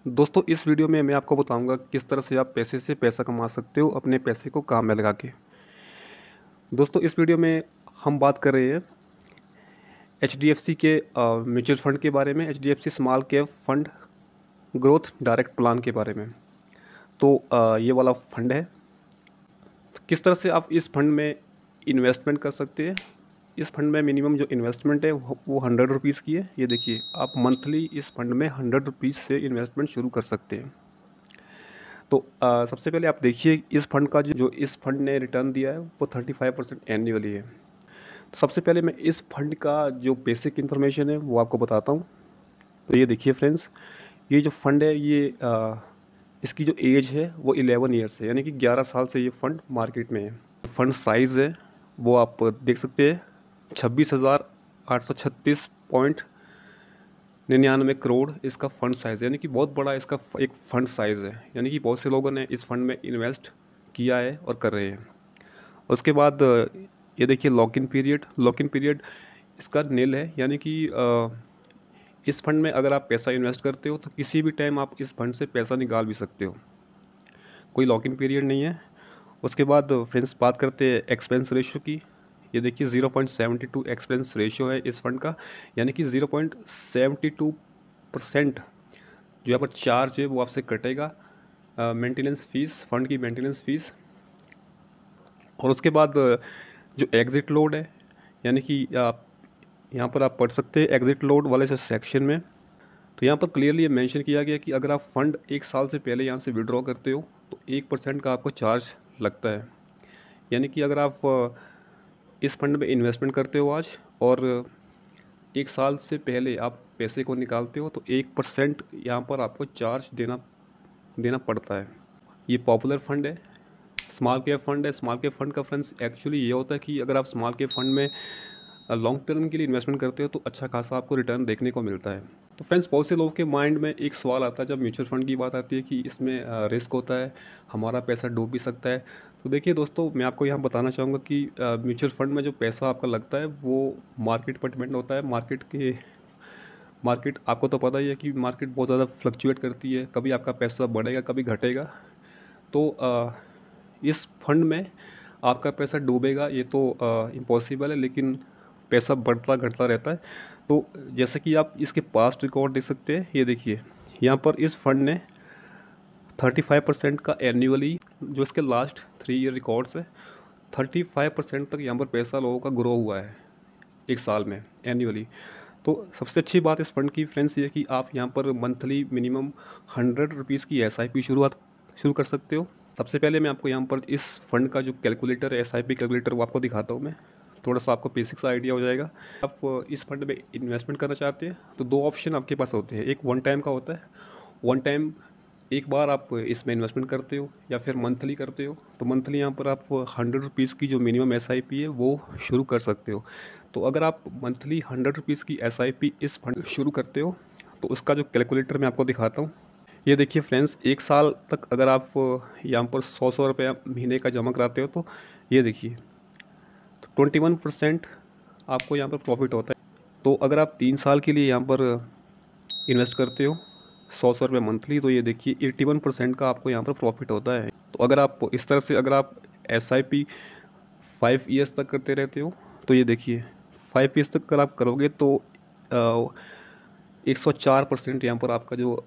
दोस्तों इस वीडियो में मैं आपको बताऊंगा किस तरह से आप पैसे से पैसा कमा सकते हो अपने पैसे को काम में लगा के। दोस्तों इस वीडियो में हम बात कर रहे हैं एचडीएफसी के म्यूचुअल फंड के बारे में, HDFC small cap fund growth direct plan के बारे में। तो ये वाला फंड है। तो किस तरह से आप इस फंड में इन्वेस्टमेंट कर सकते हैं। इस फंड में मिनिमम जो इन्वेस्टमेंट है वो 100 रुपीज़ की है। ये देखिए, आप मंथली इस फंड में 100 रुपीज़ से इन्वेस्टमेंट शुरू कर सकते हैं। तो सबसे पहले आप देखिए इस फंड का जो इस फंड ने रिटर्न दिया है वो 35% एनुअली है। तो सबसे पहले मैं इस फंड का जो बेसिक इन्फॉर्मेशन है वो आपको बताता हूँ। तो ये देखिए फ्रेंड्स, ये जो फंड है ये इसकी जो एज है वो 11 ईयर्स है, यानी कि 11 साल से ये फंड मार्केट में है। फंड साइज़ है वो आप देख सकते हैं 26,836.99 करोड़ इसका फ़ंड साइज़ है, यानी कि बहुत बड़ा इसका एक फ़ंड साइज़ है। यानी कि बहुत से लोगों ने इस फंड में इन्वेस्ट किया है और कर रहे हैं। उसके बाद ये देखिए लॉक इन पीरियड इसका नील है, यानी कि इस फंड में अगर आप पैसा इन्वेस्ट करते हो तो किसी भी टाइम आप इस फंड से पैसा निकाल भी सकते हो, कोई लॉक इन पीरियड नहीं है। उसके बाद फ्रेंड्स बात करते हैं एक्सपेंस रेशियो की। ये देखिए 0.72 एक्सपेंस रेशियो है इस फंड का, यानी कि 0.72% जो यहाँ पर चार्ज है वो आपसे कटेगा मेंटेनेंस फ़ीस, फंड की मेंटेनेंस फ़ीस। और उसके बाद जो एग्ज़िट लोड है, यानी कि आप यहाँ पर आप पढ़ सकते हैं एग्ज़िट लोड वाले से सेक्शन में। तो यहाँ पर क्लियरली ये मेंशन किया गया कि अगर आप फ़ंड 1 साल से पहले यहाँ से विड्रॉ करते हो तो 1% का आपको चार्ज लगता है। यानी कि अगर आप इस फंड में इन्वेस्टमेंट करते हो आज और 1 साल से पहले आप पैसे को निकालते हो तो 1% यहाँ पर आपको चार्ज देना पड़ता है। ये पॉपुलर फंड है, स्मॉल कैप फंड है। स्मॉल कैप फंड का फ्रेंड्स एक्चुअली ये होता है कि अगर आप स्मॉल कैप फंड में लॉन्ग टर्म के लिए इन्वेस्टमेंट करते हो तो अच्छा खासा आपको रिटर्न देखने को मिलता है। तो फ्रेंड्स बहुत से लोगों के माइंड में एक सवाल आता है जब म्यूचुअल फंड की बात आती है कि इसमें रिस्क होता है, हमारा पैसा डूब भी सकता है। तो देखिए दोस्तों, मैं आपको यहाँ बताना चाहूँगा कि म्यूचुअल फंड में जो पैसा आपका लगता है वो मार्केट पर डिपेंड होता है। मार्केट आपको तो पता ही है कि मार्केट बहुत ज़्यादा फ्लक्चुएट करती है, कभी आपका पैसा बढ़ेगा कभी घटेगा। तो इस फंड में आपका पैसा डूबेगा ये तो इम्पॉसिबल है, लेकिन पैसा बढ़ता घटता रहता है। तो जैसे कि आप इसके पास्ट रिकॉर्ड देख सकते हैं। ये देखिए यहाँ पर इस फंड ने 35% का एनुअली, जो इसके लास्ट 3 ईयर रिकॉर्ड्स है, 35% तक यहाँ पर पैसा लोगों का ग्रो हुआ है 1 साल में एनुअली। तो सबसे अच्छी बात इस फंड की फ्रेंड्स ये है कि आप यहाँ पर मंथली मिनिमम 100 रुपीज़ की एसआईपी शुरू कर सकते हो। सबसे पहले मैं आपको यहाँ पर इस फंड का जो कैलकुलेटर है, एसआईपी कैलकुलेटर, वो आपको दिखाता हूँ मैं, थोड़ा सा आपको बेसिक सा आइडिया हो जाएगा। आप इस फंड में इन्वेस्टमेंट करना चाहते हैं तो 2 ऑप्शन आपके पास होते हैं। एक वन टाइम का होता है, वन टाइम एक बार आप इसमें इन्वेस्टमेंट करते हो, या फिर मंथली करते हो। तो मंथली यहाँ पर आप 100 रुपीज़ की जो मिनिमम एसआईपी है वो शुरू कर सकते हो। तो अगर आप मंथली 100 रुपीज़ की एसआईपी इस फंड शुरू करते हो तो उसका जो कैलकुलेटर मैं आपको दिखाता हूँ। ये देखिए फ्रेंड्स, 1 साल तक अगर आप यहाँ पर 100 रुपये महीने का जमा कराते हो तो ये देखिए तो 21% आपको यहाँ पर प्रॉफिट होता है। तो अगर आप 3 साल के लिए यहाँ पर इन्वेस्ट करते हो 100 रुपये मंथली, तो ये देखिए 81% का आपको यहाँ पर प्रॉफिट होता है। तो अगर आप इस तरह से अगर आप SIP 5 ईयर्स तक करते रहते हो तो ये देखिए 5 ईयर्स तक अगर आप करोगे तो 104% यहाँ पर आपका जो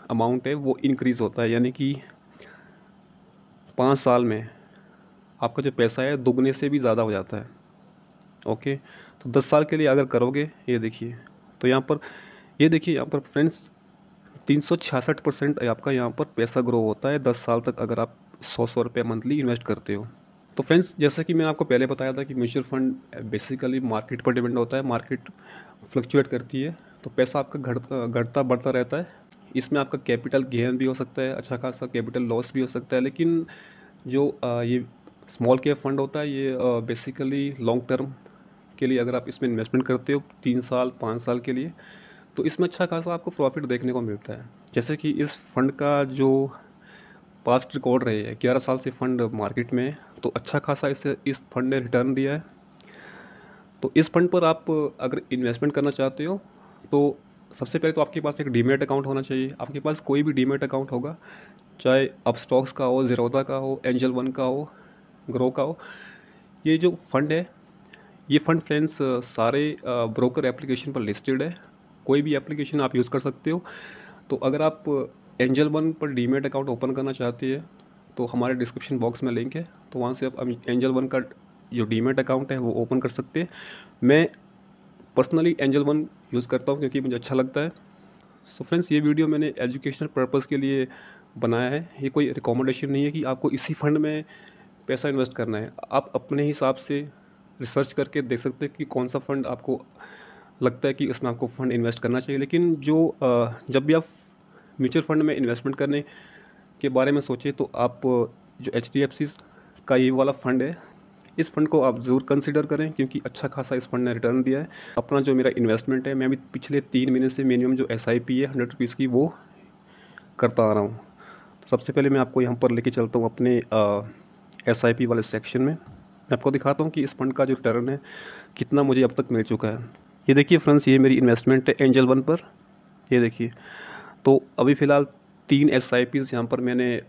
अमाउंट है वो इंक्रीज़ होता है, यानी कि 5 साल में आपका जो पैसा है दुगने से भी ज़्यादा हो जाता है। ओके, तो 10 साल के लिए अगर करोगे ये देखिए तो यहाँ पर ये देखिए यहाँ पर फ्रेंड्स 366% आपका यहाँ पर पैसा ग्रो होता है 10 साल तक अगर आप 100 रुपये मंथली इन्वेस्ट करते हो। तो फ्रेंड्स जैसा कि मैंने आपको पहले बताया था कि म्यूचुअल फंड बेसिकली मार्केट पर डिपेंड होता है, मार्केट फ्लक्चुएट करती है तो पैसा आपका घटता बढ़ता रहता है। इसमें आपका कैपिटल गेन भी हो सकता है, अच्छा खासा कैपिटल लॉस भी हो सकता है। लेकिन जो ये स्मॉल कैप फंड होता है ये बेसिकली लॉन्ग टर्म के लिए अगर आप इसमें इन्वेस्टमेंट करते हो 3 साल 5 साल के लिए तो इसमें अच्छा खासा आपको प्रॉफिट देखने को मिलता है। जैसे कि इस फंड का जो पास्ट रिकॉर्ड रहे है 11 साल से फंड मार्केट में है तो अच्छा खासा इस फंड ने रिटर्न दिया है। तो इस फंड पर आप अगर इन्वेस्टमेंट करना चाहते हो तो सबसे पहले तो आपके पास एक डीमैट अकाउंट होना चाहिए। आपके पास कोई भी डीमैट अकाउंट होगा, चाहे अपस्टॉक्स का हो, ज़ीरोधा का हो, एंजल वन का हो, ग्रो का हो। ये जो फंड है, ये फंड फ्रेंड्स सारे ब्रोकर एप्लीकेशन पर लिस्टेड है। कोई भी एप्लीकेशन आप यूज़ कर सकते हो। तो अगर आप एंजल वन पर डीमैट अकाउंट ओपन करना चाहते हैं तो हमारे डिस्क्रिप्शन बॉक्स में लिंक है, तो वहाँ से आप एंजल वन का जो डीमैट अकाउंट है वो ओपन कर सकते हैं। मैं पर्सनली एंजल वन यूज़ करता हूँ क्योंकि मुझे अच्छा लगता है। सो फ्रेंड्स, ये वीडियो मैंने एजुकेशनल पर्पज़ के लिए बनाया है। ये कोई रिकमेंडेशन नहीं है कि आपको इसी फंड में पैसा इन्वेस्ट करना है। आप अपने हिसाब से रिसर्च करके देख सकते हैं कि कौन सा फ़ंड आपको लगता है कि उसमें आपको फ़ंड इन्वेस्ट करना चाहिए। लेकिन जब भी आप म्यूचुअल फंड में इन्वेस्टमेंट करने के बारे में सोचें तो आप जो HDFC का ये वाला फ़ंड है, इस फंड को आप ज़रूर कंसिडर करें क्योंकि अच्छा खासा इस फंड ने रिटर्न दिया है। अपना जो मेरा इन्वेस्टमेंट है, मैं अभी पिछले 3 महीने से मिनिमम जो SIP है 100 रुपीज़ की, वो करता आ रहा हूँ। तो सबसे पहले मैं आपको यहाँ पर लेके चलता हूँ अपने SIP वाले सेक्शन में। मैं आपको दिखाता हूँ कि इस फंड का जो रिटर्न है कितना मुझे अब तक मिल चुका है। ये देखिए फ्रेंड्स, ये मेरी इन्वेस्टमेंट है एंजल वन पर। ये देखिए, तो अभी फ़िलहाल 3 SIPs यहाँ पर मैंने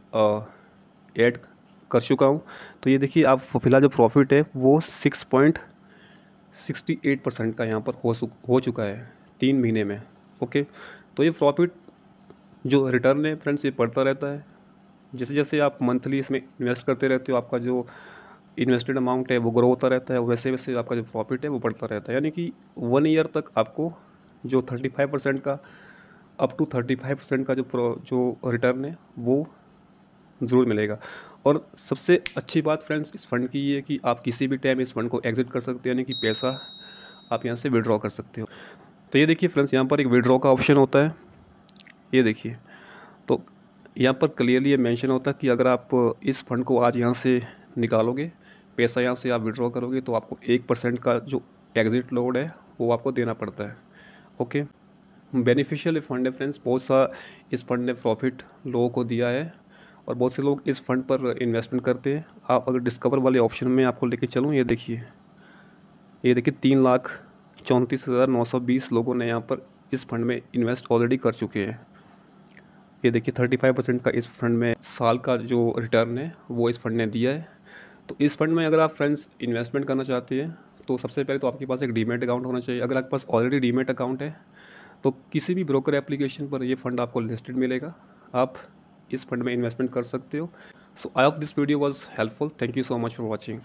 ऐड कर चुका हूँ। तो ये देखिए, आप फ़िलहाल जो प्रॉफिट है वो 6.68% का यहाँ पर हो चुका है 3 महीने में। ओके, तो ये प्रॉफिट जो रिटर्न है फ्रेंड्स, ये बढ़ता रहता है। जैसे जैसे आप मंथली इसमें इन्वेस्ट करते रहते हो, आपका जो इन्वेस्टेड अमाउंट है वो ग्रो होता रहता है, वैसे वैसे आपका जो प्रॉफिट है वो बढ़ता रहता है। यानी कि 1 ईयर तक आपको जो 35% का, अप टू 35% का जो रिटर्न है वो ज़रूर मिलेगा। और सबसे अच्छी बात फ्रेंड्स इस फंड की ये है कि आप किसी भी टाइम इस फंड को एग्ज़िट कर सकते हैं, यानी कि पैसा आप यहाँ से विड्रॉ कर सकते हो। तो ये देखिए फ्रेंड्स, यहाँ पर एक विड्रॉ का ऑप्शन होता है। ये देखिए, तो यहाँ पर क्लियरली ये मेंशन होता है कि अगर आप इस फंड को आज यहाँ से निकालोगे, पैसा यहाँ से आप विड्रॉ करोगे, तो आपको 1% का जो एग्ज़िट लोड है वो आपको देना पड़ता है। ओके, बेनिफिशियल फंड है फ्रेंड्स। बहुत सा इस फंड ने प्रॉफिट लोगों को दिया है और बहुत से लोग इस फंड पर इन्वेस्टमेंट करते हैं। आप अगर डिस्कवर वाले ऑप्शन में आपको लेके चलूँ, ये देखिए 3,34,920 लोगों ने यहाँ पर इस फंड में इन्वेस्ट ऑलरेडी कर चुके हैं। ये देखिए 35% का इस फंड में साल का जो रिटर्न है वो इस फंड ने दिया है। तो इस फंड में अगर आप फ्रेंड्स इन्वेस्टमेंट करना चाहते हैं तो सबसे पहले तो आपके पास एक डीमैट अकाउंट होना चाहिए। अगर आपके पास ऑलरेडी डीमैट अकाउंट है तो किसी भी ब्रोकर एप्लीकेशन पर ये फ़ंड आपको लिस्टेड मिलेगा, आप इस फंड में इन्वेस्टमेंट कर सकते हो। So I hope this video was helpful. Thank you so much for watching.